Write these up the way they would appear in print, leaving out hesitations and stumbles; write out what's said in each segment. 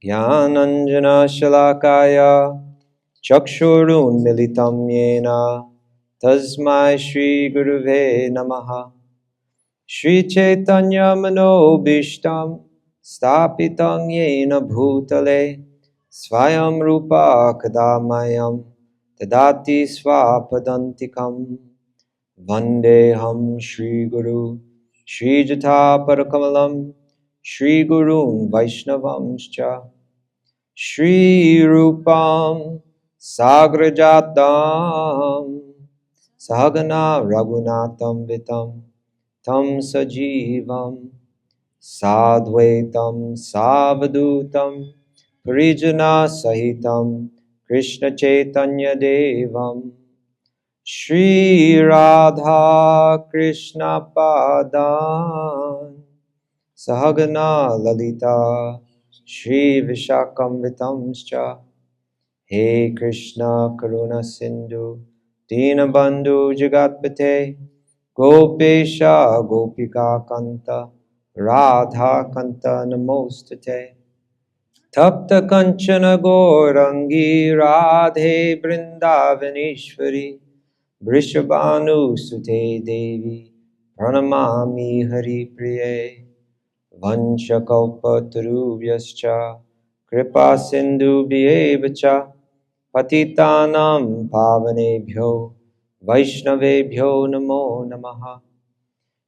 Jnananjana Shalakaya Chakshurunmilitam Yena Tasmai Shri Guruve Namaha. Shri Chaitanya Manobishtam Stapitam Yena Bhutale Swayam Rupa Kadamayam Tadati Swapadantikam Vandeham Shri Guru Shri Jata Parakamalam Shri Gurun Vaishnavamscha Shri Rupam Sagrajatam Sahagana Raghunatam Vitam Tam Sajivam Sadvaitam Savadutam Parijana Sahitam Krishna Chaitanya Devam Shri Radha Krishna Padan Sahagana Lalita Shri Vishakamvitamscha He Krishna Karuna Sindhu Dinabandhu Jagatpate Gopesha Gopika Kanta Radha Kanta Namostate Tapta Kanchana Gorangi Radhe Brindavaneshwari Vrishabhanu Sute Devi Pranamami Hari Priye Vanchakalpatarubhyascha Kripa Sindhu Bhyevacha Patitanam Pavanebhyo Vaishnavebhyo Namo Namaha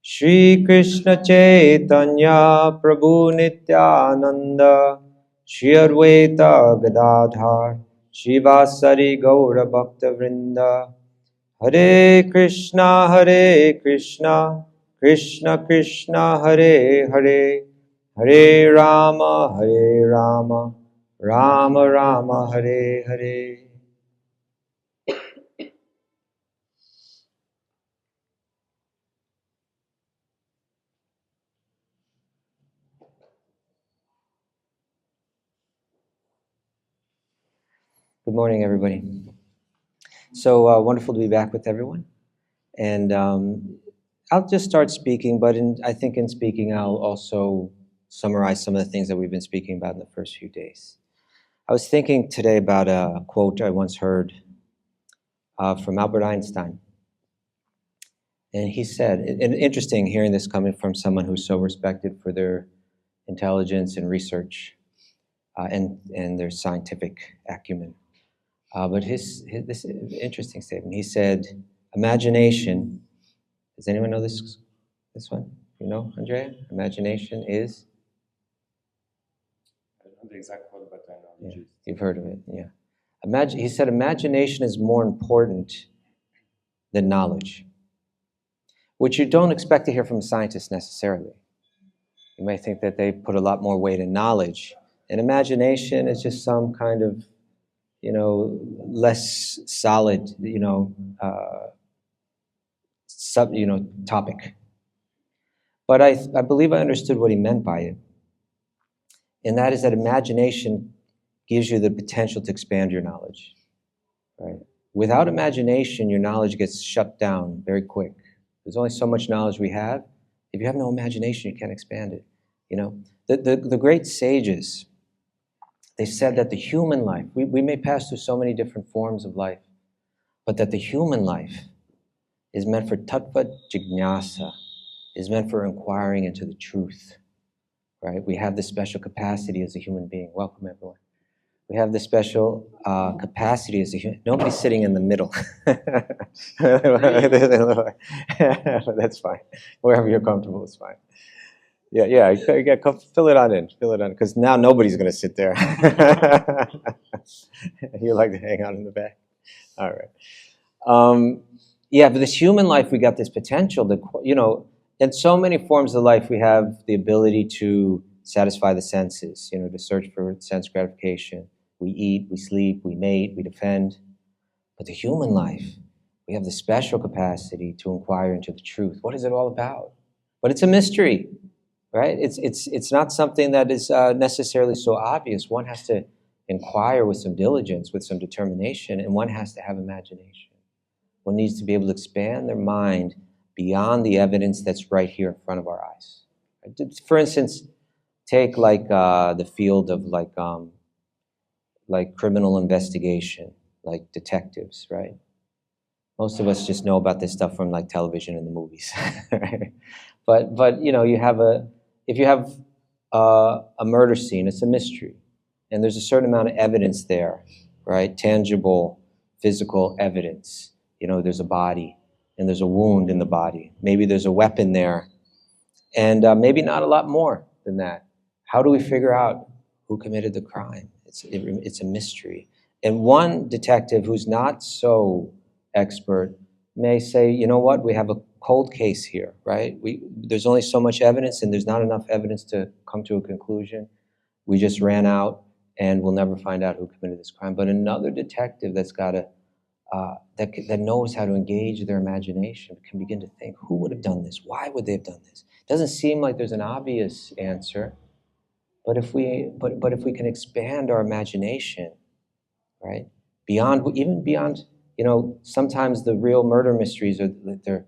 Shri Krishna Chaitanya Prabhu Nityananda Shri Advaita Gadadhar Shivasari Gaura Bhakta Vrinda Hare Krishna Krishna Krishna Hare Hare Hare Rama Rama Rama Hare Hare. Good morning, everybody. So wonderful to be back with everyone. And I'll just start speaking, but I think in speaking, I'll also summarize some of the things that we've been speaking about in the first few days. I was thinking today about a quote I once heard from Albert Einstein. And he said, and interesting hearing this coming from someone who's so respected for their intelligence and research and their scientific acumen. But this is an interesting statement. He said, imagination, does anyone know this one? You know, Andrea? Imagination is? I don't know the exact quote, but I know. Yeah, you've heard of it, yeah. He said, imagination is more important than knowledge, which you don't expect to hear from scientists necessarily. You may think that they put a lot more weight in knowledge, and imagination is just some kind of, less solid, topic. But I believe I understood what he meant by it. And that is that imagination gives you the potential to expand your knowledge, right? Without imagination, your knowledge gets shut down very quick. There's only so much knowledge we have. If you have no imagination, you can't expand it. The great sages, they said that the human life, we may pass through so many different forms of life, but that the human life is meant for tattva jignasa, is meant for inquiring into the truth, right? We have this special capacity as a human being. Welcome, everyone. We have this special capacity as a human. Nobody's sitting in the middle. That's fine. Wherever you're comfortable is fine. Yeah. Fill it on in, because now nobody's going to sit there. You like to hang out in the back? All right. But this human life, we got this potential that, in so many forms of life, we have the ability to satisfy the senses, to search for sense gratification. We eat, we sleep, we mate, we defend. But the human life, we have the special capacity to inquire into the truth. What is it all about? But it's a mystery, right? It's not something that is necessarily so obvious. One has to inquire with some diligence, with some determination, and one has to have imagination. One needs to be able to expand their mind beyond the evidence that's right here in front of our eyes. For instance, Take like the field of like criminal investigation, like detectives, right? Most of us just know about this stuff from like television and the movies, right? But you know, if you have a murder scene, it's a mystery, and there's a certain amount of evidence there, right? Tangible, physical evidence. You know, there's a body, and there's a wound in the body. Maybe there's a weapon there, and maybe not a lot more than that. How do we figure out who committed the crime? It's a mystery. And one detective who's not so expert may say, you know what, we have a cold case here, right? There's only so much evidence, and there's not enough evidence to come to a conclusion. We just ran out, and we'll never find out who committed this crime. But another detective that's got that knows how to engage their imagination can begin to think, who would have done this? Why would they have done this? It doesn't seem like there's an obvious answer, but if we can expand our imagination, right, even beyond, you know, sometimes the real murder mysteries are they're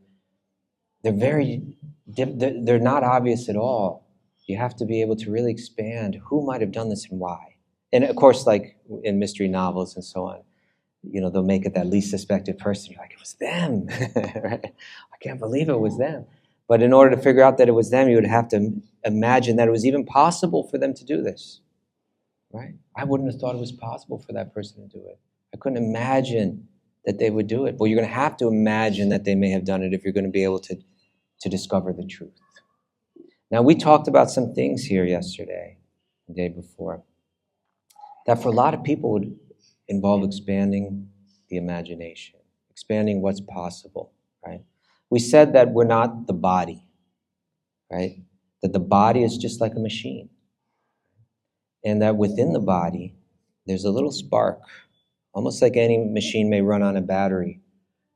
very they're not obvious at all. You have to be able to really expand who might have done this and why. And of course, like in mystery novels and so on, you know, they'll make it that least suspected person. You're like, it was them. Right? I can't believe it was them. But in order to figure out that it was them, you would have to imagine that it was even possible for them to do this, right? I wouldn't have thought it was possible for that person to do it. I couldn't imagine that they would do it. Well, you're going to have to imagine that they may have done it if you're going to be able to discover the truth. Now, we talked about some things here yesterday, the day before, that for a lot of people would involve expanding the imagination, expanding what's possible, right? We said that we're not the body, right? That the body is just like a machine. And that within the body, there's a little spark, almost like any machine may run on a battery.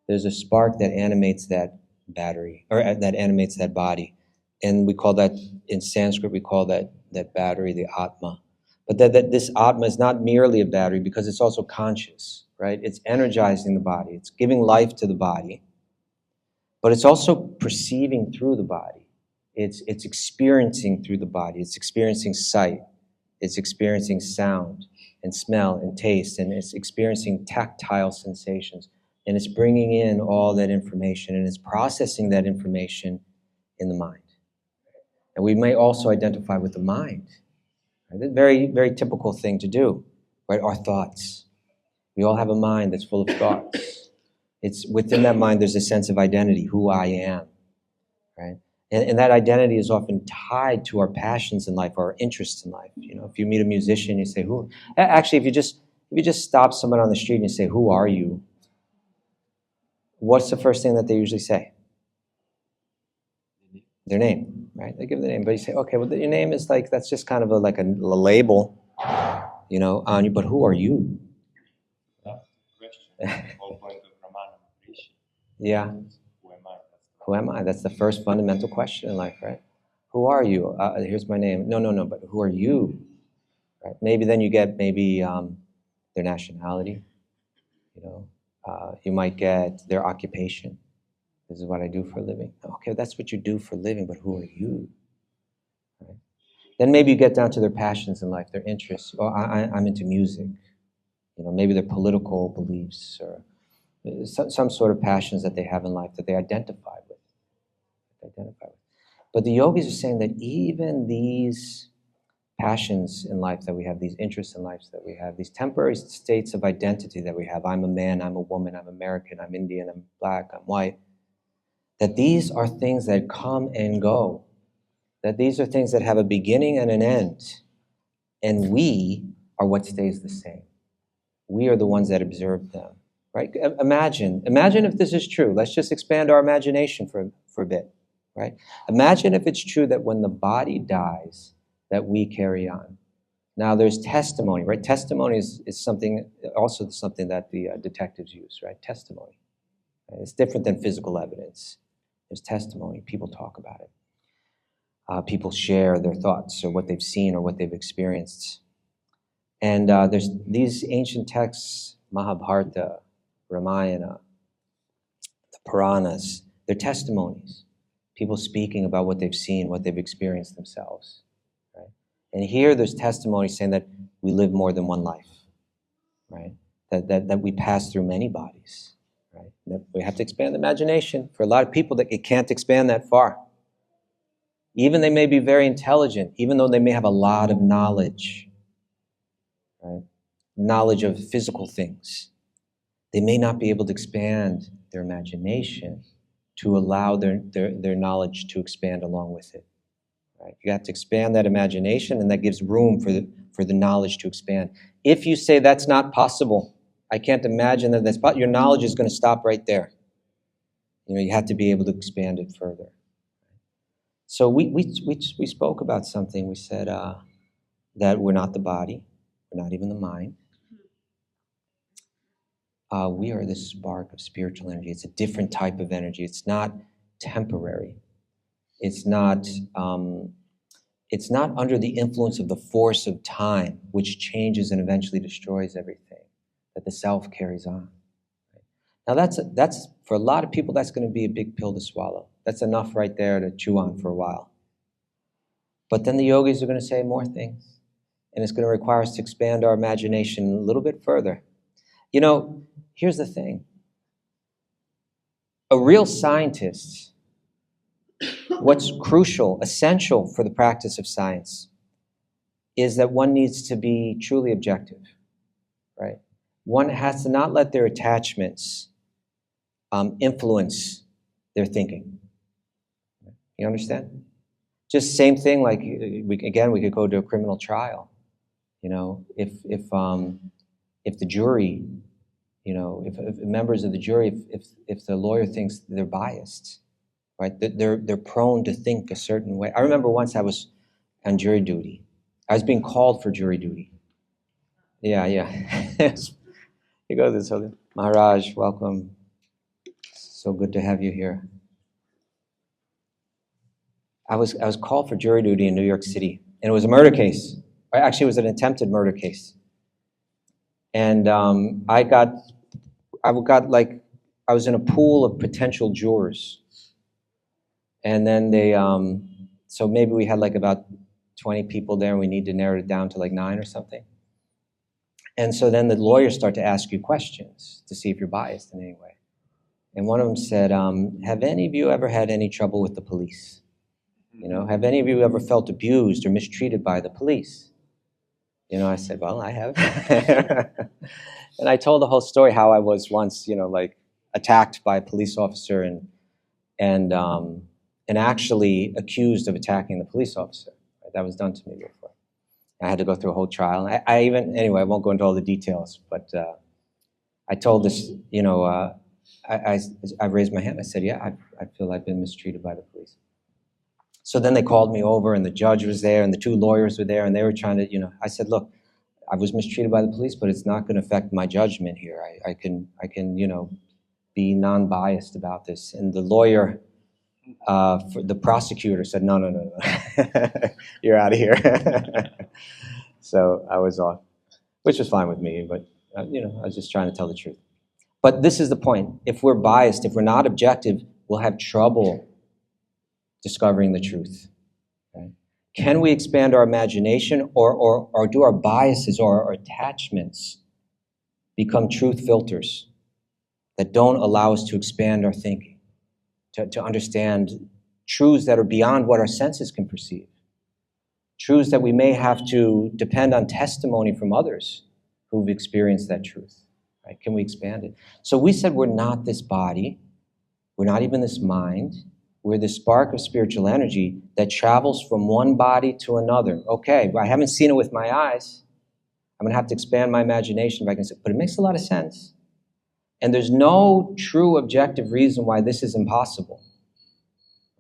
There's a spark that animates that battery, or that animates that body. And we call that, in Sanskrit, we call that battery the Atma. But that this Atma is not merely a battery, because it's also conscious, right? It's energizing the body. It's giving life to the body. But it's also perceiving through the body. It's experiencing through the body. It's experiencing sight. It's experiencing sound and smell and taste. And it's experiencing tactile sensations. And it's bringing in all that information. And it's processing that information in the mind. And we may also identify with the mind. Right? A very, very typical thing to do, right? Our thoughts. We all have a mind that's full of thoughts. It's within that mind, there's a sense of identity, who I am, right? And that identity is often tied to our passions in life, our interests in life. You know, if you meet a musician, you say, "Who?" Actually, if you just stop someone on the street and you say, "Who are you?" What's the first thing that they usually say? Their name, right? They give the name, but you say, "Okay, well, your name is like, that's just kind of like a label, you know, on you. But who are you?" That's the question. The whole point of Ramana appreciation. Yeah. Who am I? Who am I? That's the first fundamental question in life, right? Who are you? Here's my name. No, but who are you? Right? Maybe then you get their nationality. You know, you might get their occupation. This is what I do for a living. Okay, that's what you do for a living, but who are you? Right? Then maybe you get down to their passions in life, their interests. Oh, I'm into music. You know, maybe their political beliefs or some sort of passions that they have in life that they identify with. But the yogis are saying that even these passions in life that we have, these interests in life that we have, these temporary states of identity that we have, I'm a man, I'm a woman, I'm American, I'm Indian, I'm black, I'm white, that these are things that come and go, that these are things that have a beginning and an end, and we are what stays the same. We are the ones that observe them, right? Imagine if this is true. Let's just expand our imagination for a bit, right? Imagine if it's true that when the body dies, that we carry on. Now, there's testimony, right? Testimony is something, also something that the detectives use, right? Testimony. Right? It's different than physical evidence. There's testimony. People talk about it. People share their thoughts or what they've seen or what they've experienced. And there's these ancient texts, Mahabharata, Ramayana, the Puranas, they're testimonies. People speaking about what they've seen, what they've experienced themselves. Right? And here there's testimony saying that we live more than one life, right? That we pass through many bodies, right? That we have to expand the imagination. For a lot of people, that it can't expand that far. Even they may be very intelligent, even though they may have a lot of knowledge, right? Knowledge of physical things. They may not be able to expand their imagination to allow their knowledge to expand along with it. Right? You have to expand that imagination, and that gives room for the knowledge to expand. If you say that's not possible, I can't imagine that that's possible, your knowledge is going to stop right there. You have to be able to expand it further. So we spoke about something. We said that we're not the body, we're not even the mind. We are this spark of spiritual energy. It's a different type of energy. It's not temporary. It's not under the influence of the force of time, which changes and eventually destroys everything, that the self carries on. Now that's for a lot of people, that's going to be a big pill to swallow. That's enough right there to chew on for a while. But then the yogis are going to say more things, and it's going to require us to expand our imagination a little bit further. Here's the thing. A real scientist, what's crucial, essential for the practice of science, is that one needs to be truly objective, right? One has to not let their attachments influence their thinking. You understand? Just same thing, like we could go to a criminal trial. If the jury, if members of the jury, if the lawyer thinks they're biased, right? They're prone to think a certain way. I remember once I was on jury duty. I was being called for jury duty. Yeah. You go this other. Maharaj, welcome. So good to have you here. I was called for jury duty in New York City, and it was a murder case. Actually, it was an attempted murder case. And I was in a pool of potential jurors. And then so maybe we had like about 20 people there, and we need to narrow it down to like 9 or something. And so then the lawyers start to ask you questions to see if you're biased in any way. And one of them said, have any of you ever had any trouble with the police? Have any of you ever felt abused or mistreated by the police? I said, well, I have. And I told the whole story, how I was once, attacked by a police officer and actually accused of attacking the police officer. That was done to me before. I had to go through a whole trial. Anyway, I won't go into all the details, but I told this, I raised my hand. I said, yeah, I feel I've been mistreated by the police. So then they called me over, and the judge was there, and the 2 lawyers were there, and they were trying to, I said, look, I was mistreated by the police, but it's not going to affect my judgment here. I can, be non-biased about this. And the lawyer, for the prosecutor, said, no, you're out of here. So I was off, which was fine with me, but I was just trying to tell the truth. But this is the point. If we're biased, if we're not objective, we'll have trouble discovering the truth. Okay? Can we expand our imagination, or do our biases or our attachments become truth filters that don't allow us to expand our thinking, to understand truths that are beyond what our senses can perceive, truths that we may have to depend on testimony from others who've experienced that truth? Right? Can we expand it? So we said we're not this body, we're not even this mind. We're the spark of spiritual energy that travels from one body to another. Okay, I haven't seen it with my eyes. I'm going to have to expand my imagination if I can say, but it makes a lot of sense. And there's no true objective reason why this is impossible,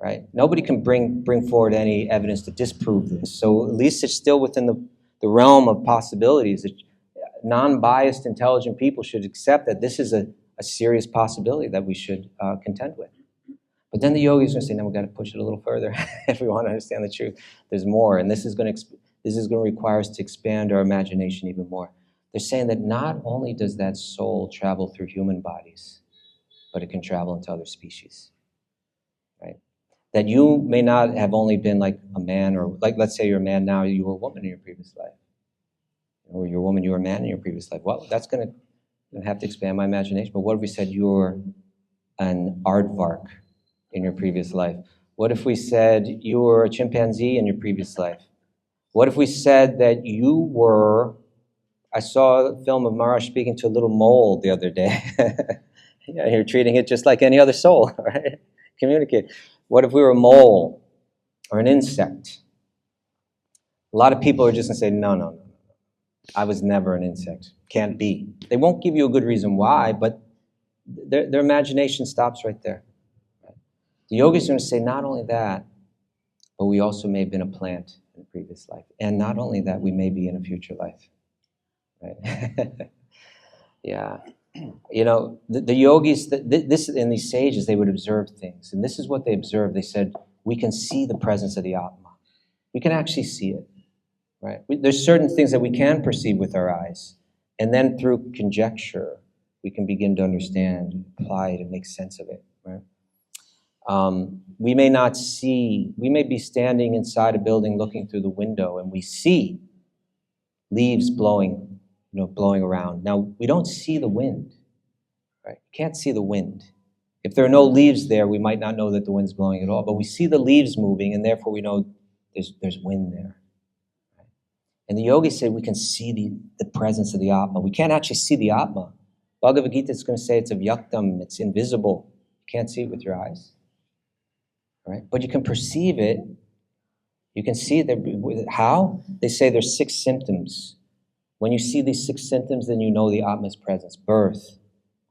right? Nobody can bring forward any evidence to disprove this. So at least it's still within the realm of possibilities. Non-biased, intelligent people should accept that this is a serious possibility that we should contend with. But then the yogis are going to say, no, we've got to push it a little further if we want to understand the truth. There's more, and this is going to require us to expand our imagination even more. They're saying that not only does that soul travel through human bodies, but it can travel into other species, right? That you may not have only been like a man, or like, let's say you're a man now, you were a woman in your previous life. Or you're a woman, you were a man in your previous life. Well, that's going to have to expand my imagination. But what if we said you were an aardvark in your previous life? What if we said you were a chimpanzee in your previous life? What if we said that you were, I saw a film of Maharaj speaking to a little mole the other day. Yeah, you're treating it just like any other soul, right? Communicate. What if we were a mole or an insect? A lot of people are just going to say, no, no, no. I was never an insect. Can't be. They won't give you a good reason why, but their imagination stops right there. The yogi is going to say, not only that, but we also may have been a plant in a previous life. And not only that, we may be in a future life. Right? Yeah. You know, the yogis, this in these sages, they would observe things. And this is what they observed. They said, we can see the presence of the Atma. We can actually see it. Right? There's certain things that we can perceive with our eyes. And then through conjecture, we can begin to understand, apply it, and make sense of it. Right? We may not see, we may be standing inside a building looking through the window, and we see leaves blowing, blowing around. Now, we don't see the wind, right? We can't see the wind. If there are no leaves there, we might not know that the wind's blowing at all, but we see the leaves moving, and therefore we know there's wind there. Right? And the yogis say we can see the presence of the Atma. We can't actually see the Atma. Bhagavad Gita is going to say it's avyaktam, it's invisible. You can't see it with your eyes. Right? But you can perceive it. You can see that. How? They say there's 6 symptoms. When you see these 6 symptoms, then you know the Atma's presence: birth,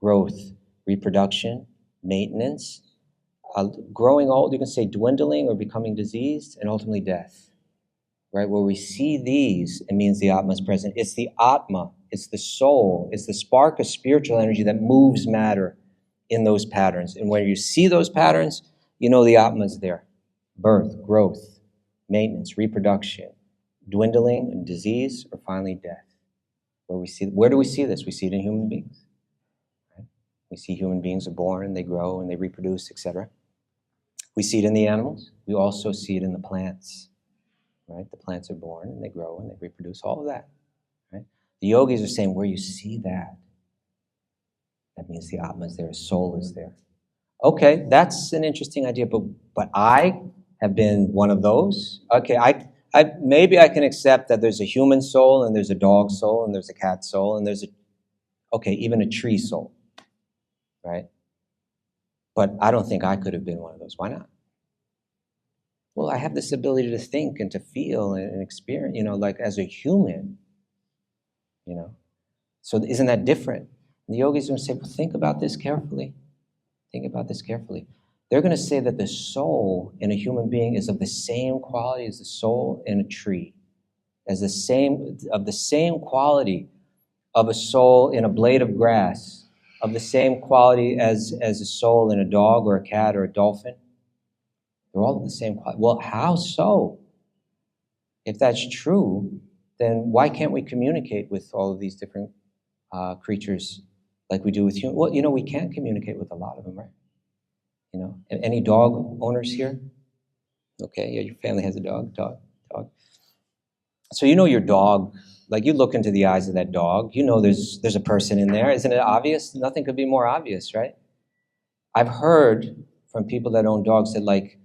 growth, reproduction, maintenance, growing old, you can say dwindling or becoming diseased, and ultimately death. Right? Where we see these, it means the Atma's present. It's the Atma, it's the soul, it's the spark of spiritual energy that moves matter in those patterns. And when you see those patterns, you know the Atma's there. Birth, growth, maintenance, reproduction, dwindling, and disease, or finally death. Where do we see this? We see it in human beings. Right? We see human beings are born, and they grow, and they reproduce, etc. We see it in the animals. We also see it in the plants. Right? The plants are born, and they grow, and they reproduce, all of that. Right? The yogis are saying where you see that, that means the Atma is there, soul is there. Okay, that's an interesting idea, but I have been one of those. Okay, I maybe I can accept that there's a human soul, and there's a dog soul, and there's a cat soul, and there's even a tree soul, right? But I don't think I could have been one of those. Why not? Well, I have this ability to think and to feel and experience, like as a human, So isn't that different? And the yogis are going to say, well, think about this carefully. Think about this carefully. They're going to say that the soul in a human being is of the same quality as the soul in a tree, of the same quality of a soul in a blade of grass, of the same quality as a soul in a dog or a cat or a dolphin. They're all of the same quality. Well, how so? If that's true, then why can't we communicate with all of these different creatures like we do with humans? Well, we can't communicate with a lot of them, right? Any dog owners here? Okay, yeah, your family has a dog. So your dog, like you look into the eyes of that dog, there's a person in there. Isn't it obvious? Nothing could be more obvious, right? I've heard from people that own dogs that like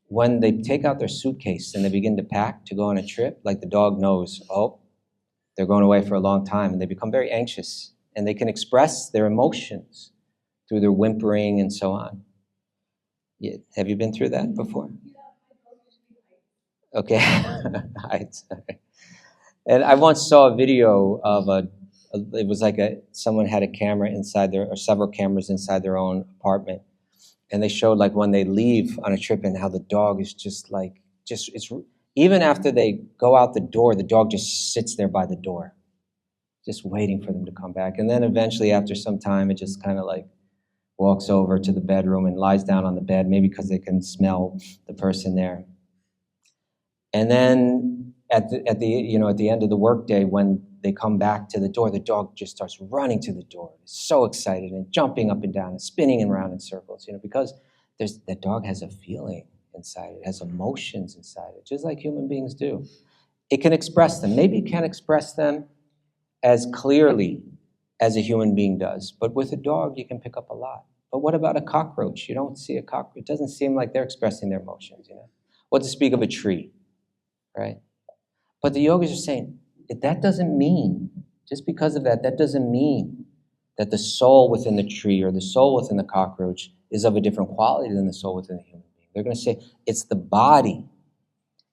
when they take out their suitcase and they begin to pack to go on a trip, like the dog knows, oh, they're going away for a long time, and they become very anxious, and they can express their emotions through their whimpering and so on. Yeah. Have you been through that before? Okay. And I once saw a video of it was like someone had a camera inside or several cameras inside their own apartment. And they showed like when they leave on a trip and how the dog is it's even after they go out the door, the dog just sits there by the door, just waiting for them to come back. And then eventually after some time, it just kind of like walks over to the bedroom and lies down on the bed, maybe because they can smell the person there. And then at the end of the workday, when they come back to the door, the dog just starts running to the door. It's so excited and jumping up and down and spinning around in circles, because that dog has a feeling. inside it. It has emotions inside it, just like human beings do. It can express them. Maybe it can't express them as clearly as a human being does, but with a dog, you can pick up a lot. But what about a cockroach? You don't see a cockroach. It doesn't seem like they're expressing their emotions, What to speak of a tree, right? But the yogis are saying, that doesn't mean, just because of that, that doesn't mean that the soul within the tree or the soul within the cockroach is of a different quality than the soul within the human being. They're going to say it's the body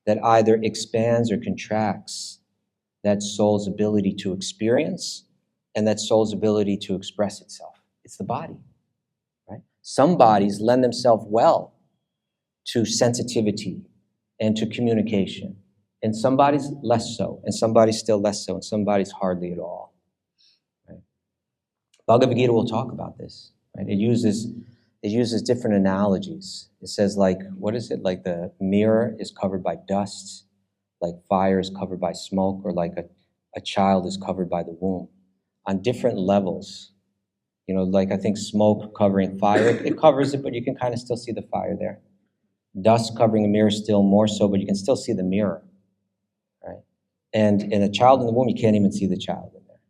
that either expands or contracts that soul's ability to experience and that soul's ability to express itself. It's the body, right? Some bodies lend themselves well to sensitivity and to communication, and some bodies less so, and some bodies still less so, and some bodies hardly at all. Right? Bhagavad Gita will talk about this. Right? It uses different analogies. It says, like, what is it? Like the mirror is covered by dust, like fire is covered by smoke, or like a child is covered by the womb, on different levels. Like I think smoke covering fire, it covers it, but you can kind of still see the fire there. Dust covering a mirror still more so, but you can still see the mirror, right? And in a child in the womb, you can't even see the child in there.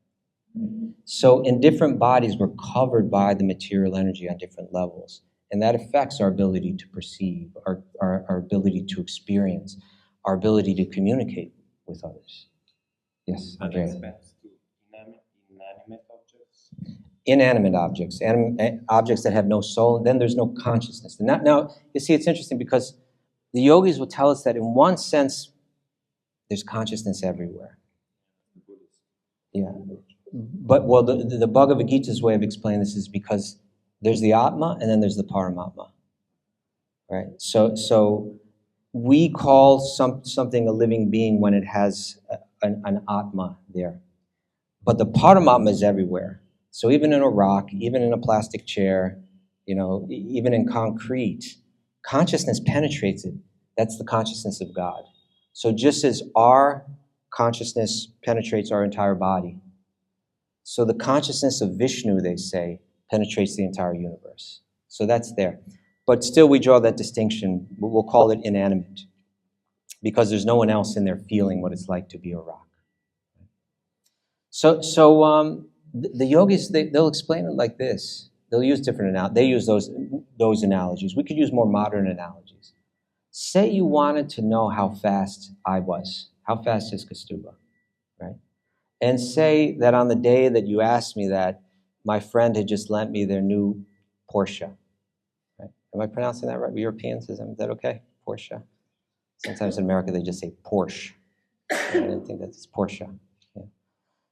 So in different bodies, we're covered by the material energy on different levels, and that affects our ability to perceive, our ability to experience, our ability to communicate with others. Yes, Andrea. Respects to inanimate objects. Inanimate objects, objects that have no soul, and then there's no consciousness. Now, you see, it's interesting because the yogis will tell us that in one sense, there's consciousness everywhere. Yeah. But, well, the Bhagavad Gita's way of explaining this is because there's the Atma and then there's the Paramatma, right? So we call something a living being when it has an Atma there. But the Paramatma is everywhere. So even in a rock, even in a plastic chair, even in concrete, consciousness penetrates it. That's the consciousness of God. So just as our consciousness penetrates our entire body, so the consciousness of Vishnu, they say, penetrates the entire universe. So that's there. But still we draw that distinction. We'll call it inanimate because there's no one else in there feeling what it's like to be a rock. So the yogis, they'll explain it like this. They'll use different analogies. They use those analogies. We could use more modern analogies. Say you wanted to know how fast I was. How fast is Kaustubha, right? And say that on the day that you asked me that, my friend had just lent me their new Porsche. Right? Am I pronouncing that right? Europeans, is that okay? Porsche. Sometimes in America they just say Porsche. I didn't think that's Porsche. Yeah.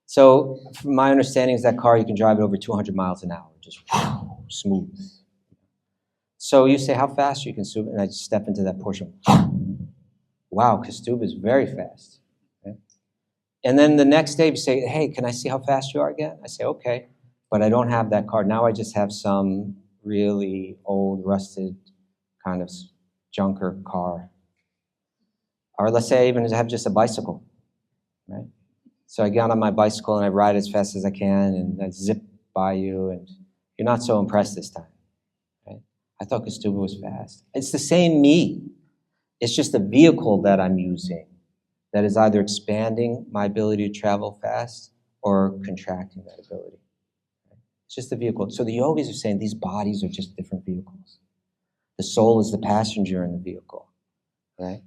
So from my understanding is that car, you can drive it over 200 miles an hour, just smooth. So you say, how fast you can Kaustubha? And I just step into that Porsche. Wow, Kaustubha is very fast. Okay? And then the next day you say, hey, can I see how fast you are again? I say, okay, but I don't have that car. Now I just have some really old, rusted kind of junker car. Or let's say I even have just a bicycle, right? So I get on my bicycle and I ride as fast as I can and I zip by you and you're not so impressed this time, right? I thought Kaustubha was fast. It's the same me. It's just a vehicle that I'm using that is either expanding my ability to travel fast or contracting that ability. Right? It's just a vehicle. So the yogis are saying these bodies are just different vehicles. The soul is the passenger in the vehicle, right?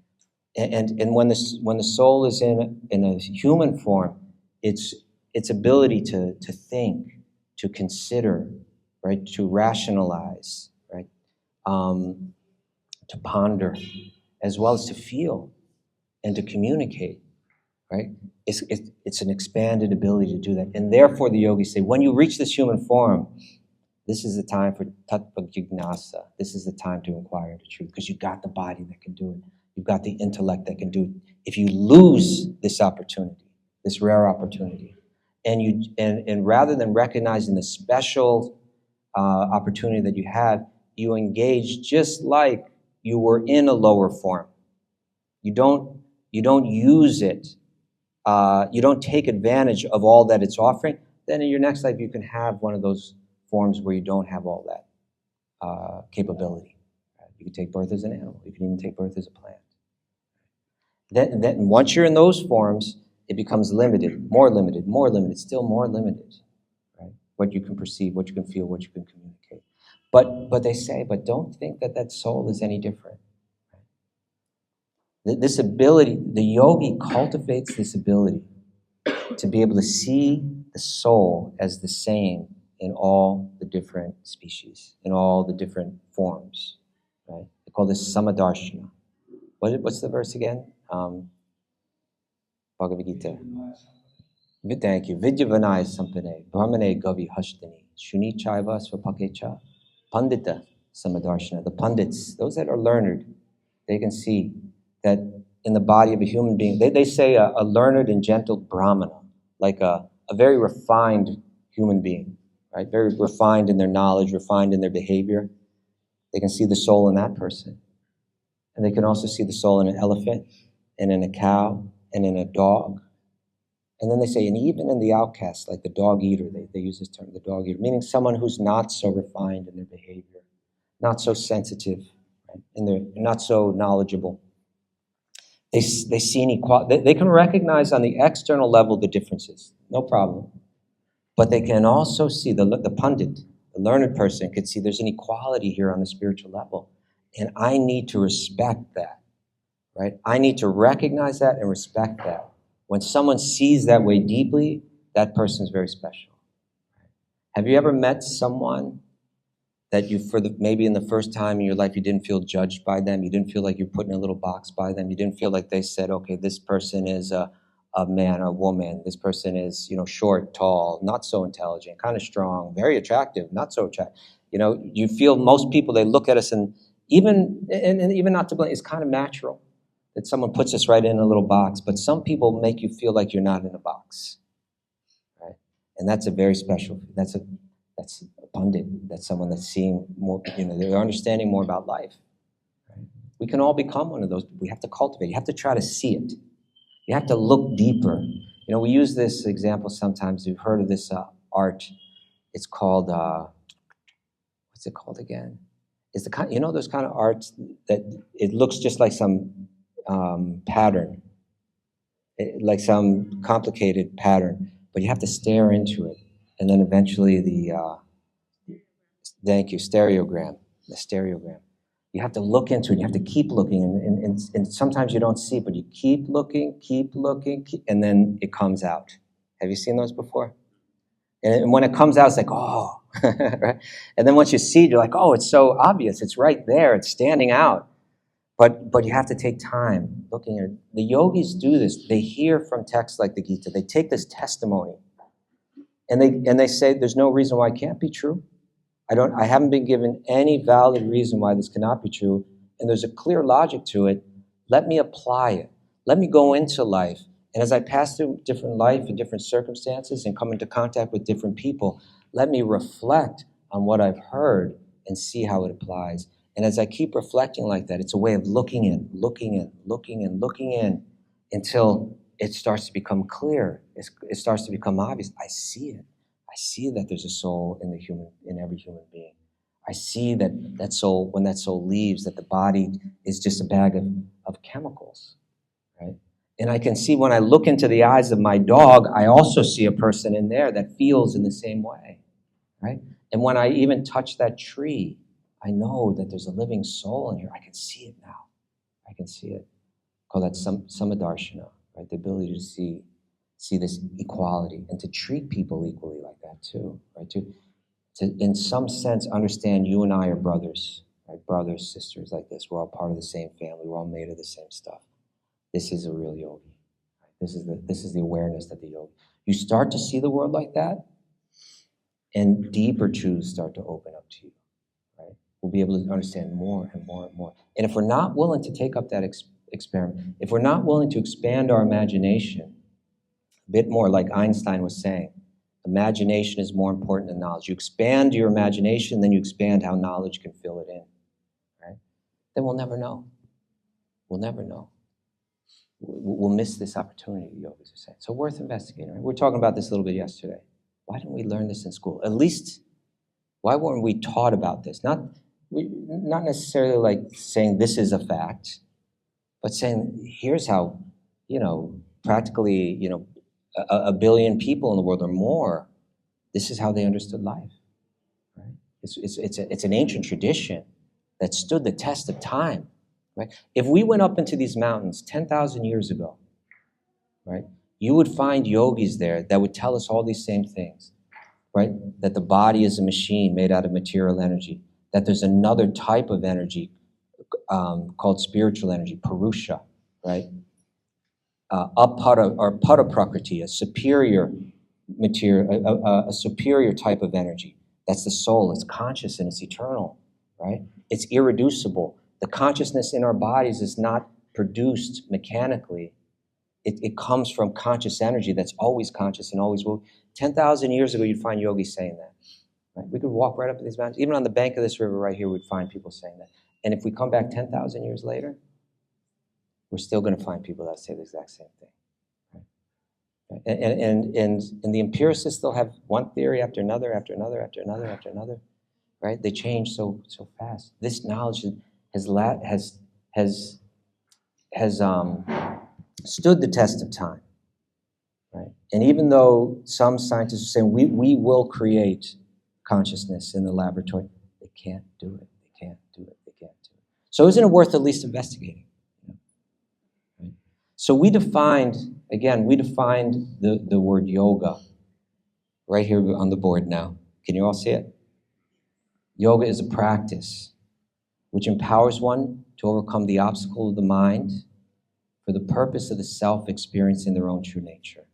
And when the soul is in a human form, its ability to think, to consider, right, to rationalize, right, to ponder, as well as to feel and to communicate, right? It's an expanded ability to do that. And therefore the yogis say, when you reach this human form, this is the time for tattva jignasa. This is the time to inquire into truth, because you've got the body that can do it. You've got the intellect that can do it. If you lose this opportunity, this rare opportunity, and rather than recognizing the special opportunity that you have, you engage just like you were in a lower form. You don't use it. You don't take advantage of all that it's offering. Then in your next life, you can have one of those forms where you don't have all that capability. Right? You can take birth as an animal. You can even take birth as a plant. Then once you're in those forms, it becomes limited, more limited, more limited, still more limited, right? What you can perceive, what you can feel, what you can communicate. But they say, but don't think that that soul is any different. This ability, the yogi cultivates this ability to be able to see the soul as the same in all the different species, in all the different forms, right? They call this samadarshana. What's the verse again? Bhagavad Gita. Thank you. Vidyavanaya sampane, brahmane gavi hashtani, shuni chaiva svapakecha, pandita samadarshana. The pundits, those that are learned, they can see that in the body of a human being, they say a learned and gentle brahmana, like a very refined human being, right? Very refined in their knowledge, refined in their behavior. They can see the soul in that person. And they can also see the soul in an elephant, and in a cow, and in a dog. And then they say, and even in the outcast, like the dog eater, they use this term, the dog eater, meaning someone who's not so refined in their behavior, not so sensitive, right? And they're not so knowledgeable. They see inequality. They can recognize on the external level the differences, no problem. But they can also see, the pundit, the learned person, could see there's an equality here on the spiritual level. And I need to respect that, right? I need to recognize that and respect that. When someone sees that way deeply, that person's very special. Have you ever met someone that you, maybe in the first time in your life, you didn't feel judged by them, you didn't feel like you're put in a little box by them, you didn't feel like they said, okay, this person is a man or a woman, this person is, short, tall, not so intelligent, kind of strong, very attractive, not so attractive. You feel most people, they look at us and even not to blame, it's kind of natural that someone puts us right in a little box, but some people make you feel like you're not in a box, right? And that's a very special, that's a pundit, that's someone that's seeing more, they're understanding more about life. Right? We can all become one of those. We have to cultivate. You have to try to see it. You have to look deeper. We use this example sometimes. You've heard of this art. It's called, what's it called again? It's the kind, those kind of arts that it looks just like some pattern, like some complicated pattern, but you have to stare into it. And then eventually thank you, stereogram, the stereogram. You have to look into it, you have to keep looking, and sometimes you don't see, but you keep looking, and then it comes out. Have you seen those before? And when it comes out, it's like, oh, right? And then once you see it, you're like, oh, it's so obvious, it's right there, it's standing out. But you have to take time looking at it. The yogis do this. They hear from texts like the Gita. They take this testimony, and they say, there's no reason why it can't be true. I haven't been given any valid reason why this cannot be true, and there's a clear logic to it. Let me apply it. Let me go into life. And as I pass through different life and different circumstances and come into contact with different people, let me reflect on what I've heard and see how it applies. And as I keep reflecting like that, it's a way of looking in until it starts to become clear. It starts to become obvious. I see it. I see that there's a soul in every human being. I see that soul, when that soul leaves, that the body is just a bag of chemicals, right? And I can see when I look into the eyes of my dog, I also see a person in there that feels in the same way, right? And when I even touch that tree, I know that there's a living soul in here. I can see it now. I can see it. Call that samadarshana, right? The ability to see this equality and to treat people equally like that too, right? To in some sense understand you and I are brothers, right? Brothers, sisters like this. We're all part of the same family. We're all made of the same stuff. This is a real yogi. Right? This is the awareness that the yogi. You start to see the world like that, and deeper truths start to open up to you. Right? We'll be able to understand more and more and more. And if we're not willing to take up that experiment, if we're not willing to expand our imagination, a bit more like Einstein was saying, imagination is more important than knowledge. You expand your imagination, then you expand how knowledge can fill it in. Right? Then we'll never know. We'll never know. We'll miss this opportunity, yogis are saying. So worth investigating. Right? We were talking about this a little bit yesterday. Why didn't we learn this in school? At least, why weren't we taught about this? Not not necessarily like saying this is a fact, but saying here's how, practically, a billion people in the world or more, this is how they understood life. Right? It's an ancient tradition that stood the test of time. Right? If we went up into these mountains 10,000 years ago, right, you would find yogis there that would tell us all these same things. Right? That the body is a machine made out of material energy, that there's another type of energy called spiritual energy, Purusha, right? Apara or Pada Prakriti, a superior material, a superior type of energy. That's the soul. It's conscious and it's eternal, right? It's irreducible. The consciousness in our bodies is not produced mechanically. It comes from conscious energy that's always conscious and always will. 10,000 years ago, you'd find yogis saying that. Right? We could walk right up to these mountains. Even on the bank of this river right here, we'd find people saying that. And if we come back 10,000 years later, we're still going to find people that say the exact same thing. Right? And the empiricists, they'll have one theory after another, after another, after another, after another. Right? They change so fast. This knowledge has stood the test of time. Right? And even though some scientists are saying we will create consciousness in the laboratory, they can't do it. They can't do it. They can't do it. So isn't it worth at least investigating? Right? So we defined the word yoga right here on the board now. Can you all see it? Yoga is a practice which empowers one to overcome the obstacle of the mind for the purpose of the self experiencing their own true nature.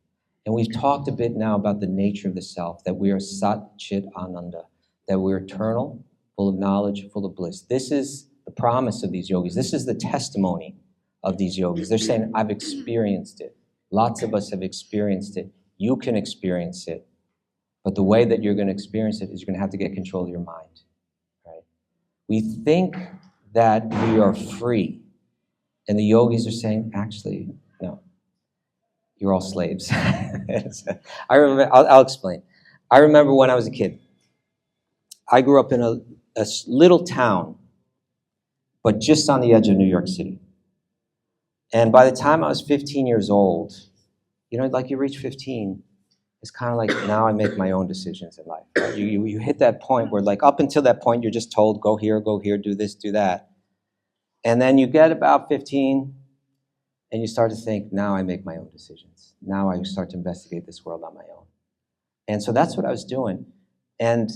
And we've talked a bit now about the nature of the self, that we are Sat Chit Ananda, that we're eternal, full of knowledge, full of bliss. This is the promise of these yogis. This is the testimony of these yogis. They're saying, I've experienced it. Lots of us have experienced it. You can experience it. But the way that you're going to experience it is you're going to have to get control of your mind. Right? We think that we are free. And the yogis are saying, actually, no. You're all slaves. I remember. I'll explain. I remember when I was a kid. I grew up in a little town, but just on the edge of New York City. And by the time I was 15 years old, like you reach 15, it's kind of like now I make my own decisions in life. Right? You hit that point where, like, up until that point, you're just told, go here, do this, do that. And then you get about 15, and you start to think, now I make my own decisions. Now I start to investigate this world on my own. And so that's what I was doing. And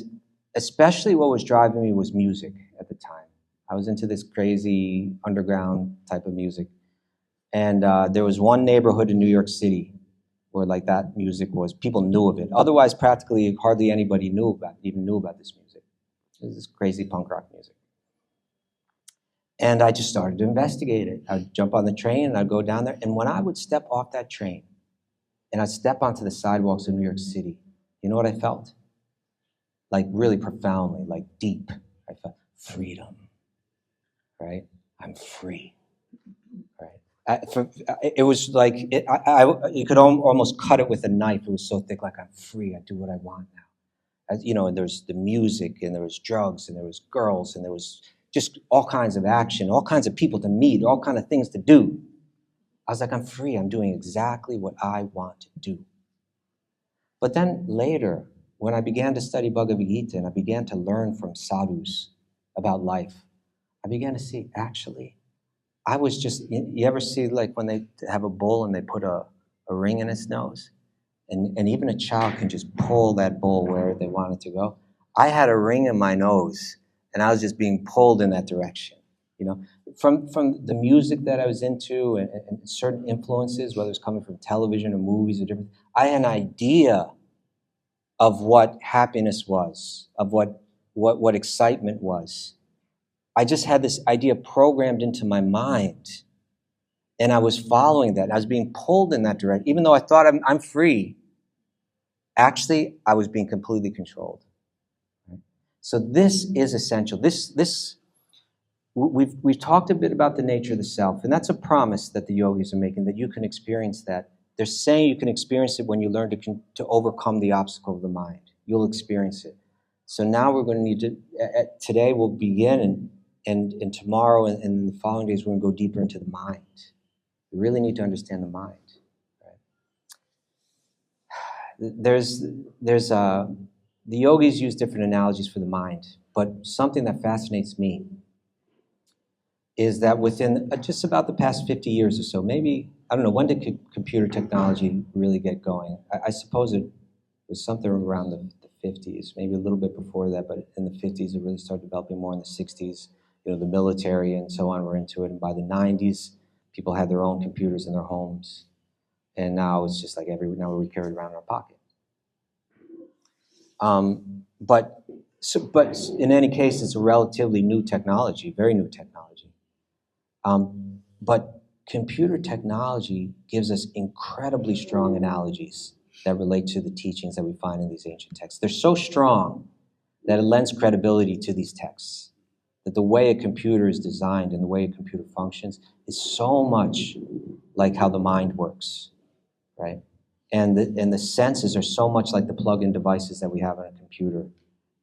especially what was driving me was music at the time. I was into this crazy underground type of music. And there was one neighborhood in New York City where, like, that music was, people knew of it. Otherwise, practically hardly anybody even knew about this music. It was this crazy punk rock music. And I just started to investigate it. I'd jump on the train and I'd go down there. And when I would step off that train and I'd step onto the sidewalks of New York City, you know what I felt? Like, really profoundly, like deep. I felt freedom, right? I'm free, right? It was like, you could almost cut it with a knife. It was so thick, like, I'm free. I do what I want now. And there's the music, and there was drugs, and there was girls, and there was just all kinds of action, all kinds of people to meet, all kinds of things to do. I was like, I'm free. I'm doing exactly what I want to do. But then later, when I began to study Bhagavad Gita and I began to learn from sadhus about life, I began to see, actually, I was just, you ever see, like, when they have a bull and they put a ring in its nose? And even a child can just pull that bull where they want it to go. I had a ring in my nose, and I was just being pulled in that direction. From the music that I was into and certain influences, whether it's coming from television or movies or different, I had an idea of what happiness was, of what excitement was. I just had this idea programmed into my mind, and I was following that. I was being pulled in that direction, even though I thought I'm free. Actually, I was being completely controlled. So this is essential. We've talked a bit about the nature of the self, and that's a promise that the yogis are making, that you can experience that. They're saying you can experience it when you learn to overcome the obstacle of the mind. You'll experience it. So now we're going to need to, today we'll begin, and tomorrow and the following days we're going to go deeper into the mind. We really need to understand the mind. Right? The yogis use different analogies for the mind, but something that fascinates me is that within just about the past 50 years or so, maybe, I don't know, when did computer technology really get going? I suppose it was something around the 50s, maybe a little bit before that, but in the 50s it really started developing more in the 60s. You know, the military and so on were into it, and by the 90s, people had their own computers in their homes, and now it's just like now we carry it around in our pocket. But in any case, it's a relatively new technology, very new technology. But computer technology gives us incredibly strong analogies that relate to the teachings that we find in these ancient texts. They're so strong that it lends credibility to these texts, that the way a computer is designed and the way a computer functions is so much like how the mind works, right? And the senses are so much like the plug-in devices that we have on a computer.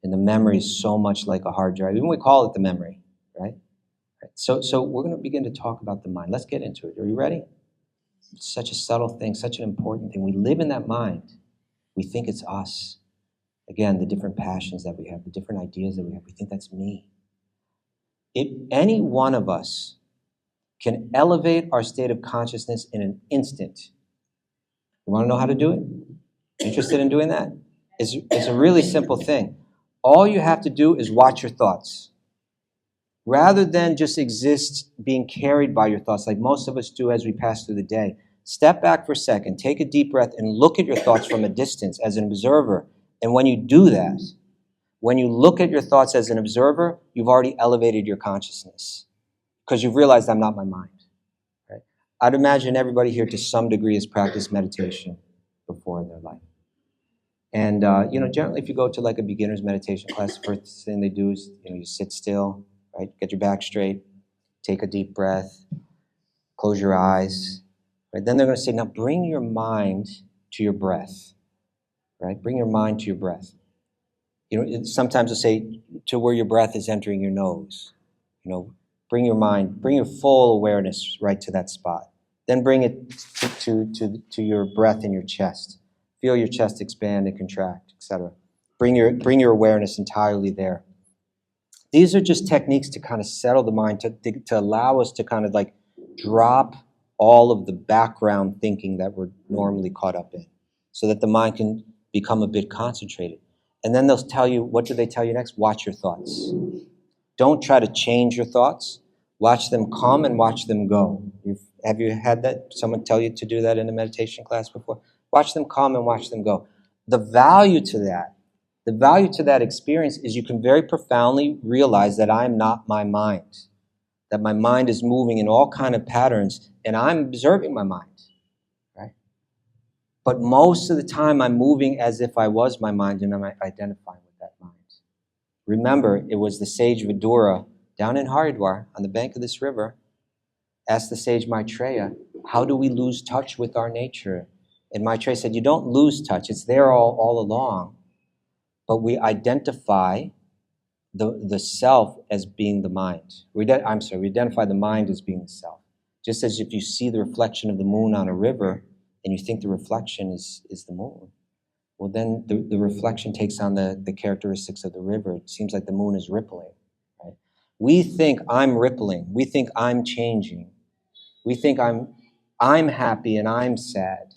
And the memory is so much like a hard drive. Even we call it the memory, right? So we're going to begin to talk about the mind. Let's get into it. Are you ready? It's such a subtle thing, such an important thing. We live in that mind. We think it's us. Again, the different passions that we have, the different ideas that we have, we think that's me. Any one of us can elevate our state of consciousness in an instant. You want to know how to do it? Interested in doing that? It's a really simple thing. All you have to do is watch your thoughts. Rather than just exist being carried by your thoughts like most of us do as we pass through the day, step back for a second, take a deep breath, and look at your thoughts from a distance as an observer. And when you do that, when you look at your thoughts as an observer, you've already elevated your consciousness because you've realized I'm not my mind. Right? I'd imagine everybody here to some degree has practiced meditation before in their life. And, generally if you go to like a beginner's meditation class, the first thing they do is, you sit still, right? Get your back straight, take a deep breath, close your eyes, right? Then they're going to say, now bring your mind to your breath, right? Bring your mind to your breath. Sometimes they'll say to where your breath is entering your nose. Bring your full awareness right to that spot. Then bring it to your breath in your chest. Feel your chest expand and contract, etc. Bring your awareness entirely there. These are just techniques to kind of settle the mind, to allow us to kind of like drop all of the background thinking that we're normally caught up in, so that the mind can become a bit concentrated. And then they'll tell you, what do they tell you next? Watch your thoughts. Don't try to change your thoughts. Watch them come and watch them go. Have you had that? Someone tell you to do that in a meditation class before? Watch them come and watch them go. The value to that experience is you can very profoundly realize that I'm not my mind, that my mind is moving in all kind of patterns, and I'm observing my mind, right? But most of the time I'm moving as if I was my mind, and I'm identifying with that mind. Remember, it was the sage Vidura down in Haridwar on the bank of this river asked the sage Maitreya, how do we lose touch with our nature? And Maitreya said, you don't lose touch. It's there all along. But we identify the self as being the mind. We identify the mind as being the self. Just as if you see the reflection of the moon on a river and you think the reflection is the moon, well, then the reflection takes on the characteristics of the river. It seems like the moon is rippling. Right? We think I'm rippling. We think I'm changing. We think I'm happy and I'm sad.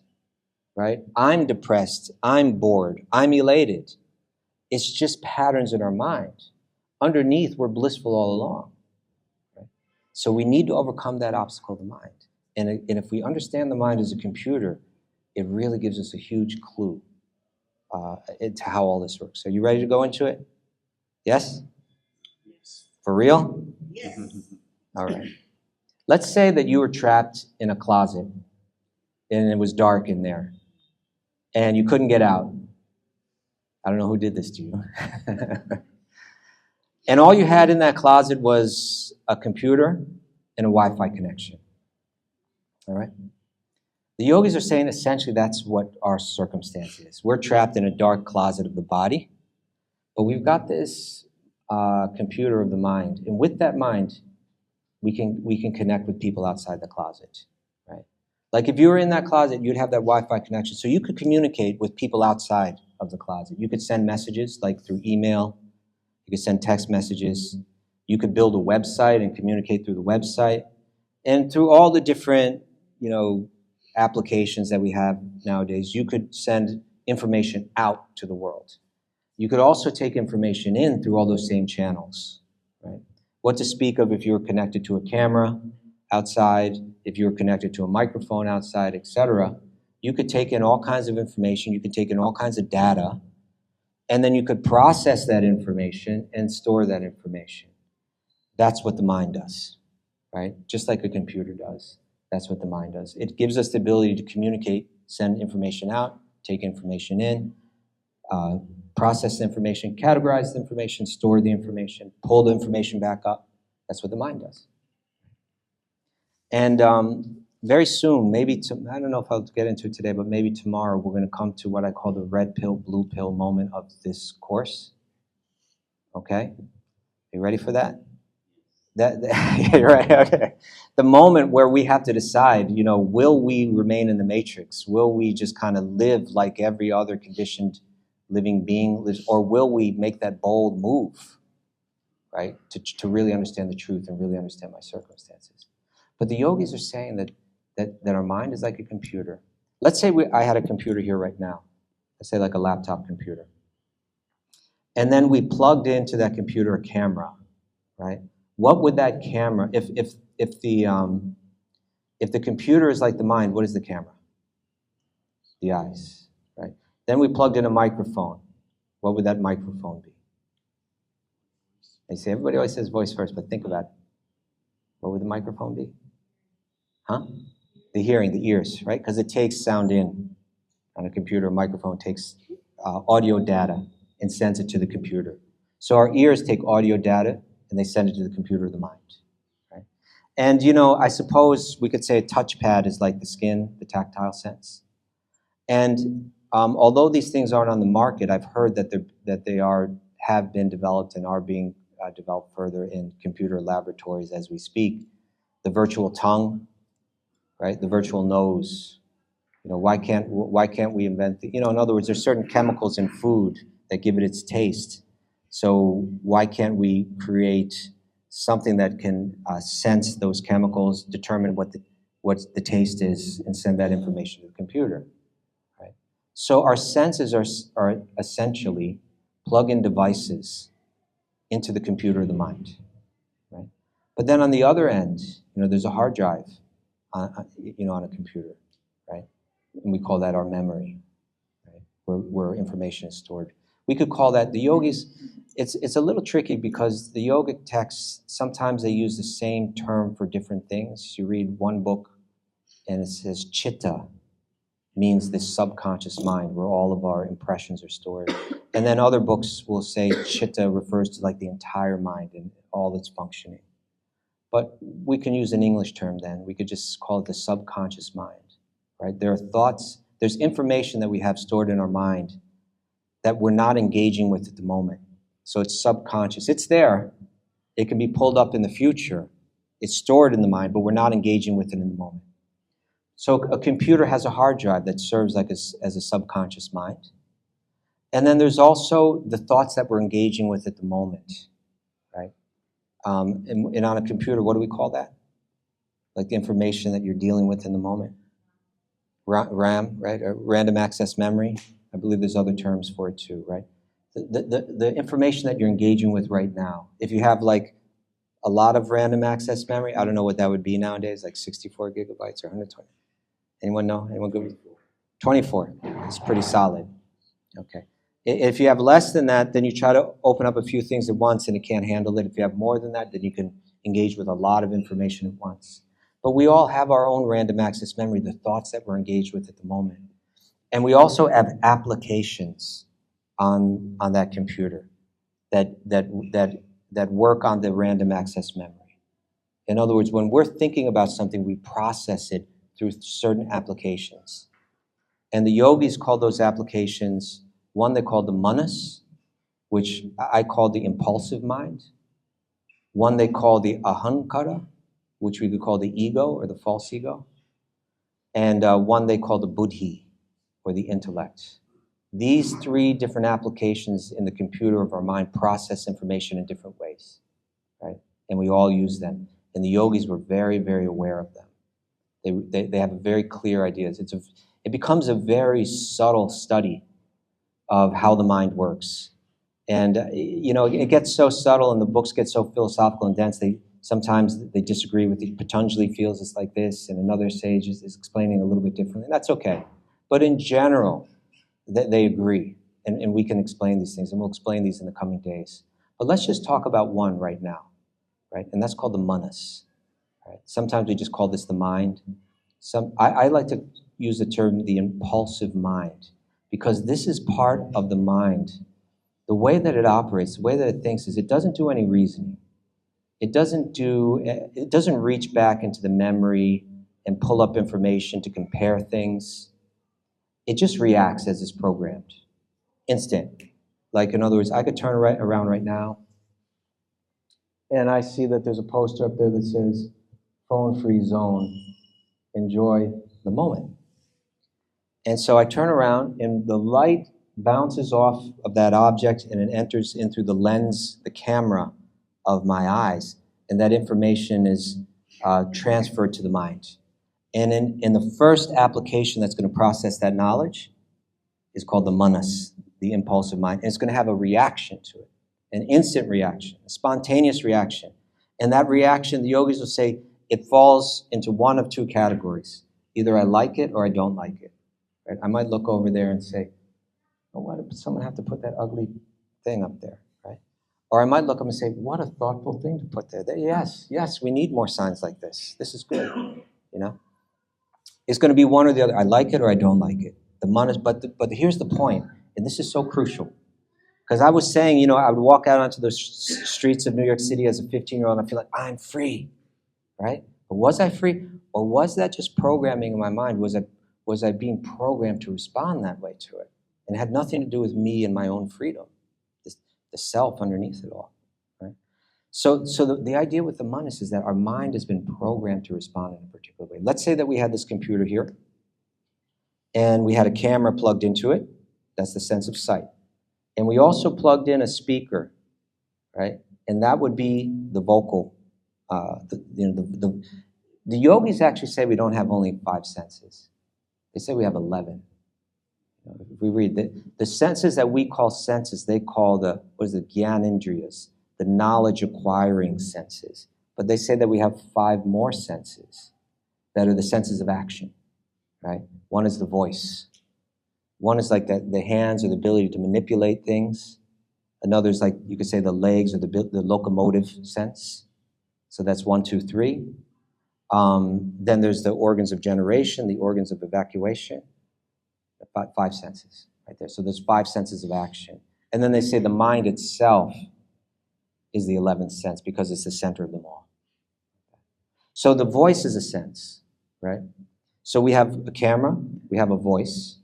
Right? I'm depressed. I'm bored. I'm elated. It's just patterns in our mind. Underneath, we're blissful all along. Right? So we need to overcome that obstacle of the mind. And if we understand the mind as a computer, it really gives us a huge clue into how all this works. Are you ready to go into it? Yes? Yes. For real? Yes. All right. Let's say that you were trapped in a closet and it was dark in there and you couldn't get out. I don't know who did this to you. And all you had in that closet was a computer and a Wi-Fi connection. All right? The yogis are saying essentially that's what our circumstance is. We're trapped in a dark closet of the body, But we've got this computer of the mind, and with that mind, we can connect with people outside the closet, right? Like if you were in that closet, you'd have that Wi-Fi connection, so you could communicate with people outside of the closet. You could send messages like through email. You could send text messages. You could build a website and communicate through the website, and through all the different, applications that we have nowadays. You could send information out to the world. You could also take information in through all those same channels, right? What to speak of if you were connected to a camera outside, if you were connected to a microphone outside, etc. You could take in all kinds of information, you could take in all kinds of data, and then you could process that information and store that information. That's what the mind does, right? Just like a computer does. That's what the mind does. It gives us the ability to communicate, send information out, take information in, process the information, categorize the information, store the information, pull the information back up. That's what the mind does. And very soon, maybe, I don't know if I'll get into it today, but maybe tomorrow we're going to come to what I call the red pill, blue pill moment of this course. Okay? Are you ready for that? You're right, okay. The moment where we have to decide, will we remain in the matrix? Will we just kind of live like every other conditioned living being lives, or will we make that bold move, right, to really understand the truth and really understand my circumstances? But the yogis are saying that our mind is like a computer. Let's say I had a computer here right now. Let's say like a laptop computer. And then we plugged into that computer a camera, right? What would that camera, if the computer is like the mind, what is the camera? The eyes, right? Then we plugged in a microphone. What would that microphone be? They say, everybody always says voice first, but think about it. What would the microphone be? Huh? The hearing, the ears, right? Because it takes sound in. On a computer, a microphone takes audio data and sends it to the computer. So our ears take audio data and they send it to the computer of the mind, right? And, I suppose we could say a touchpad is like the skin, the tactile sense. And although these things aren't on the market, I've heard that they have been developed and are being developed further in computer laboratories as we speak. The virtual tongue, right? The virtual nose. Why can't we invent? In other words, there's certain chemicals in food that give it its taste. So why can't we create something that can sense those chemicals, determine what the taste is, and send that information to the computer? Right. So our senses are essentially plug-in devices into the computer of the mind. Right. But then on the other end, there's a hard drive, on a computer, right? And we call that our memory, right? Where information is stored. We could call that the yogis. It's a little tricky because the yogic texts, sometimes they use the same term for different things. You read one book and it says chitta, means this subconscious mind where all of our impressions are stored. And then other books will say chitta refers to like the entire mind and all its functioning. But we can use an English term then. We could just call it the subconscious mind, right? There are thoughts, there's information that we have stored in our mind that we're not engaging with at the moment. So it's subconscious. It's there. It can be pulled up in the future. It's stored in the mind, but we're not engaging with it in the moment. So a computer has a hard drive that serves like as a subconscious mind. And then there's also the thoughts that we're engaging with at the moment, right? And on a computer, what do we call that? Like the information that you're dealing with in the moment. RAM, right? Or random access memory. I believe there's other terms for it too, right? The information that you're engaging with right now. If you have like a lot of random access memory, I don't know what that would be nowadays, like 64 gigabytes or 120. Anyone know? Anyone good? 24. It's pretty solid. Okay. If you have less than that, then you try to open up a few things at once and it can't handle it. If you have more than that, then you can engage with a lot of information at once. But we all have our own random access memory, the thoughts that we're engaged with at the moment. And we also have applications on that computer that work on the random access memory. In other words, when we're thinking about something, we process it through certain applications. And the yogis call those applications, one they call the manas, which I call the impulsive mind. One they call the ahankara, which we could call the ego or the false ego. And one they call the buddhi, or the intellect. These three different applications in the computer of our mind process information in different ways, right? And we all use them. And the yogis were very, very aware of them. They have a very clear ideas. It becomes a very subtle study of how the mind works. And, it gets so subtle and the books get so philosophical and dense, sometimes they disagree with it. Patanjali feels it's like this, and another sage is explaining a little bit differently. And that's okay. But in general, they agree. And we can explain these things, and we'll explain these in the coming days. But let's just talk about one right now, right? And that's called the manas. Right? Sometimes we just call this the mind. I like to use the term the impulsive mind, because this is part of the mind. The way that it operates, the way that it thinks, is it doesn't do any reasoning. It doesn't reach back into the memory and pull up information to compare things. It just reacts as it's programmed. Instant. Like, in other words, I could turn around right now, and I see that there's a poster up there that says, phone-free zone, enjoy the moment. And so I turn around, and the light bounces off of that object, and it enters in through the lens, the camera of my eyes, and that information is transferred to the mind. And in the first application that's going to process that knowledge is called the manas, the impulsive mind. And it's going to have a reaction to it, an instant reaction, a spontaneous reaction. And that reaction, the yogis will say, it falls into one of two categories. Either I like it or I don't like it. Right? I might look over there and say, oh, why did someone have to put that ugly thing up there? Right? Or I might look up and say, what a thoughtful thing to put there. Yes, we need more signs like this. This is good. It's going to be one or the other. I like it or I don't like it. The manas, but here's the point, and this is so crucial. Because I was saying, I would walk out onto the streets of New York City as a 15-year-old and I feel like I'm free, right? But was I free? Or was that just programming in my mind? Was I being programmed to respond that way to it? And it had nothing to do with me and my own freedom, the self underneath it all, right? So the idea with the manas is that our mind has been programmed to respond in a particular way. Let's say that we had this computer here, and we had a camera plugged into it. That's the sense of sight. And we also plugged in a speaker, right? And that would be the vocal. The yogis actually say we don't have only 5 senses. They say we have 11. If we read the senses that we call senses, they call the gyanendriyas, the knowledge acquiring senses. But they say that we have 5 more senses that are the senses of action, right? One is the voice. One is like the hands, or the ability to manipulate things. Another is like, you could say, the legs, or the locomotive sense. So that's 1, 2, 3. Then there's the organs of generation, the organs of evacuation. 5 senses right there. So there's 5 senses of action. And then they say the mind itself is the 11th sense because it's the center of them all. So the voice is a sense, right? So we have a camera, we have a voice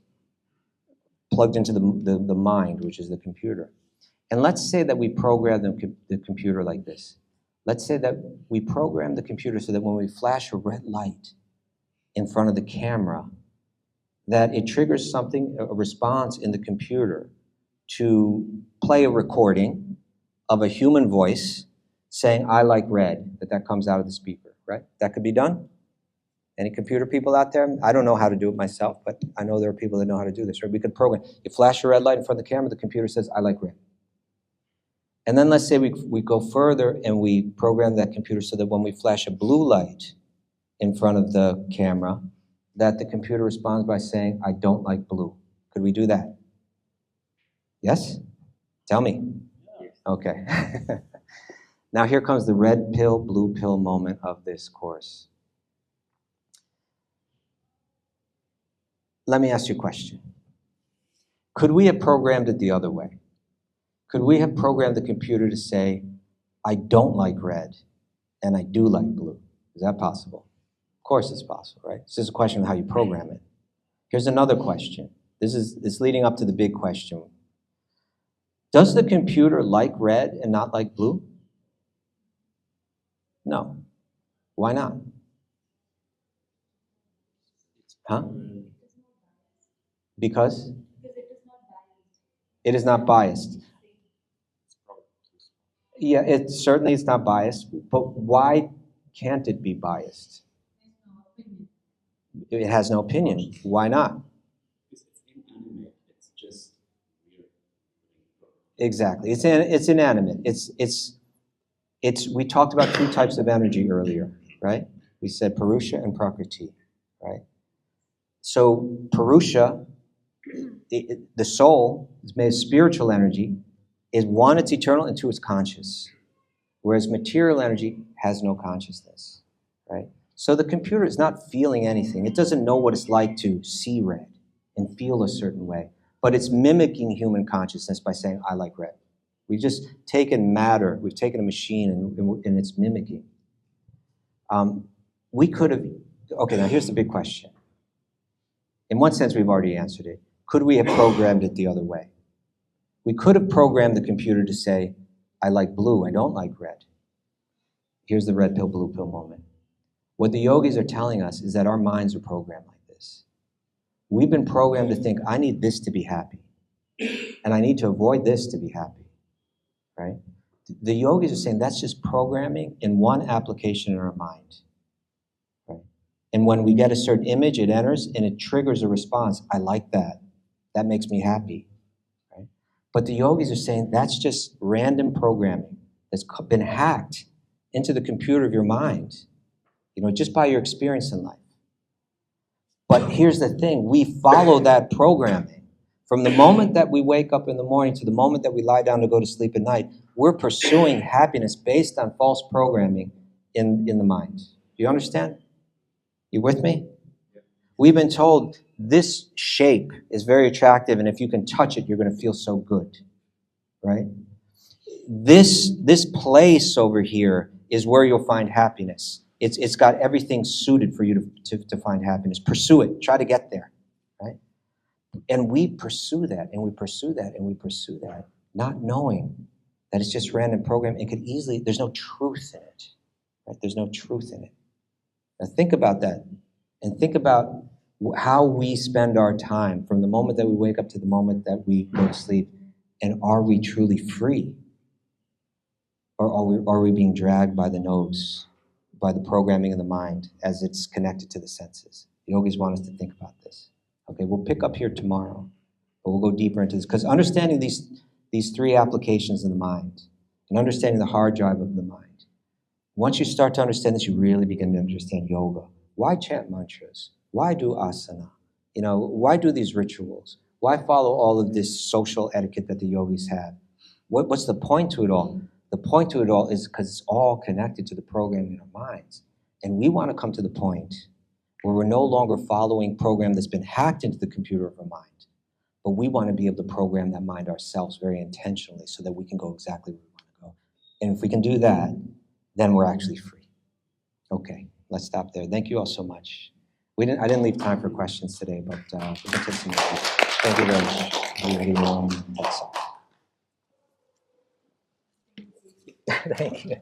plugged into the mind, which is the computer. And let's say that we program the computer like this. Let's say that we program the computer so that when we flash a red light in front of the camera, that it triggers something, a response in the computer to play a recording of a human voice saying, I like red, that comes out of the speaker, right? That could be done? Any computer people out there? I don't know how to do it myself, but I know there are people that know how to do this, right? We could program. You flash a red light in front of the camera, the computer says, I like red. And then let's say we go further and we program that computer so that when we flash a blue light in front of the camera, that the computer responds by saying, I don't like blue. Could we do that? Yes? Tell me. Okay. Now here comes the red pill, blue pill moment of this course. Let me ask you a question. Could we have programmed it the other way? Could we have programmed the computer to say, I don't like red, and I do like blue? Is that possible? Of course it's possible, right? It's just a question of how you program it. Here's another question. This is leading up to the big question. Does the computer like red and not like blue? No. Why not? Huh? Because it is not biased. Yeah, it certainly is not biased, but why can't it be biased? It has no opinion. Why not? Exactly. It's inanimate. It's we talked about two types of energy earlier, right? We said Purusha and Prakriti, right? So Purusha, the soul is made of spiritual energy, is one, it's eternal, and two, it's conscious. Whereas material energy has no consciousness, right? So the computer is not feeling anything. It doesn't know what it's like to see red and feel a certain way, but it's mimicking human consciousness by saying, I like red. We've just taken matter, we've taken a machine and it's mimicking. We could have, okay, now here's the big question. In one sense, we've already answered it. Could we have programmed it the other way? We could have programmed the computer to say, I like blue, I don't like red. Here's the red pill, blue pill moment. What the yogis are telling us is that our minds are programmed like this. We've been programmed to think, I need this to be happy, and I need to avoid this to be happy, right? The yogis are saying that's just programming in one application in our mind, right? And when we get a certain image, it enters and it triggers a response. I like that. That makes me happy, right? But the yogis are saying that's just random programming that's been hacked into the computer of your mind, just by your experience in life. But here's the thing, we follow that programming. From the moment that we wake up in the morning to the moment that we lie down to go to sleep at night, we're pursuing happiness based on false programming in the mind. Do you understand? You with me? We've been told this shape is very attractive, and if you can touch it, you're going to feel so good, right? This place over here is where you'll find happiness. It's got everything suited for you to find happiness. Pursue it. Try to get there, right? And we pursue that, and we pursue that, and we pursue that, not knowing that it's just random programming. It could easily, there's no truth in it, right? There's no truth in it. Now think about that, and think about how we spend our time from the moment that we wake up to the moment that we go to sleep, and are we truly free? Or are we being dragged by the nose, by the programming of the mind as it's connected to the senses? The yogis want us to think about this. Okay, we'll pick up here tomorrow, but we'll go deeper into this. Because understanding these three applications of the mind and understanding the hard drive of the mind, once you start to understand this, you really begin to understand yoga. Why chant mantras? Why do asana? Why do these rituals? Why follow all of this social etiquette that the yogis have? What's the point to it all? The point to it all is because it's all connected to the programming in our minds. And we want to come to the point where we're no longer following program that's been hacked into the computer of our mind, but we want to be able to program that mind ourselves very intentionally so that we can go exactly where we want to go. And if we can do that, then we're actually free. Okay, let's stop there. Thank you all so much. I didn't leave time for questions today, but we can take some questions. Thank you very much. That's all. Thank you.